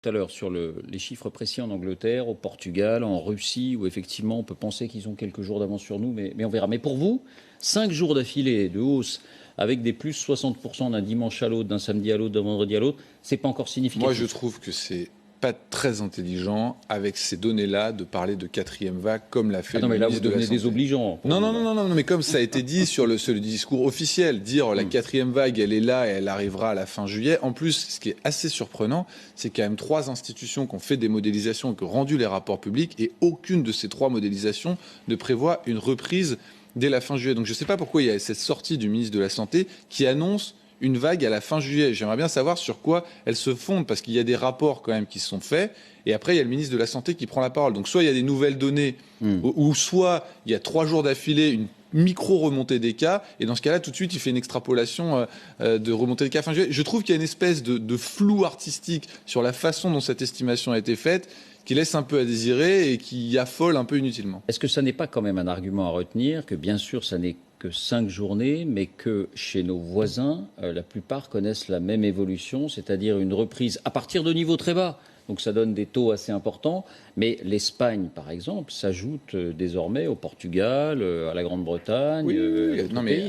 Tout à l'heure sur les chiffres précis en Angleterre, au Portugal, en Russie, où effectivement on peut penser qu'ils ont quelques jours d'avance sur nous, mais on verra. Mais pour vous, 5 jours d'affilée de hausse avec des plus 60% d'un dimanche à l'autre, d'un samedi à l'autre, d'un vendredi à l'autre, c'est pas encore significatif. Moi, je trouve que c'est pas très intelligent avec ces données-là de parler de quatrième vague comme l'a fait non, le mais là ministre vous de la devenez Santé. désobligeant. Non, mais comme ça a été dit sur le discours officiel, dire la quatrième vague, elle est là et elle arrivera à la fin juillet. En plus, ce qui est assez surprenant, c'est qu'il y a même 3 institutions qui ont fait des modélisations et qui ont rendu les rapports publics, et aucune de ces 3 modélisations ne prévoit une reprise dès la fin juillet. Donc je ne sais pas pourquoi il y a cette sortie du ministre de la Santé qui annonce une vague à la fin juillet. J'aimerais bien savoir sur quoi elle se fonde, parce qu'il y a des rapports quand même qui sont faits, et après il y a le ministre de la Santé qui prend la parole. Donc soit il y a des nouvelles données, ou soit il y a 3 jours d'affilée une micro-remontée des cas, et dans ce cas-là, tout de suite, il fait une extrapolation de remontée des cas fin juillet. Je trouve qu'il y a une espèce de flou artistique sur la façon dont cette estimation a été faite, qui laisse un peu à désirer et qui affole un peu inutilement. Est-ce que ça n'est pas quand même un argument à retenir, que bien sûr ça n'est que 5 journées, mais que chez nos voisins, la plupart connaissent la même évolution, c'est-à-dire une reprise à partir de niveaux très bas. Donc ça donne des taux assez importants, mais l'Espagne, par exemple, s'ajoute désormais au Portugal, à la Grande-Bretagne,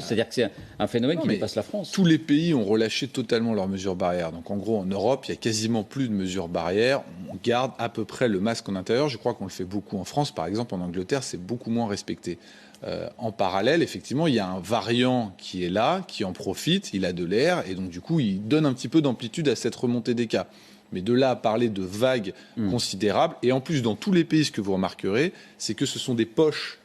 c'est-à-dire que c'est un phénomène qui dépasse la France. Tous les pays ont relâché totalement leurs mesures barrières. Donc en gros, en Europe, il y a quasiment plus de mesures barrières. On garde à peu près le masque en intérieur. Je crois qu'on le fait beaucoup en France. Par exemple, en Angleterre, c'est beaucoup moins respecté. En parallèle, effectivement, il y a un variant qui est là, qui en profite, il a de l'air, et donc du coup, il donne un petit peu d'amplitude à cette remontée des cas. Mais de là à parler de vagues considérables, et en plus dans tous les pays, ce que vous remarquerez, c'est que ce sont des poches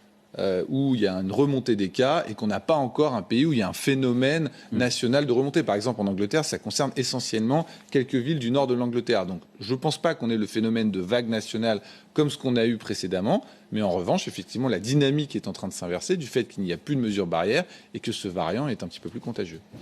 où il y a une remontée des cas et qu'on n'a pas encore un pays où il y a un phénomène national de remontée. Par exemple, en Angleterre, ça concerne essentiellement quelques villes du nord de l'Angleterre. Donc je ne pense pas qu'on ait le phénomène de vague nationale comme ce qu'on a eu précédemment, mais en revanche, effectivement, la dynamique est en train de s'inverser du fait qu'il n'y a plus de mesures barrières et que ce variant est un petit peu plus contagieux.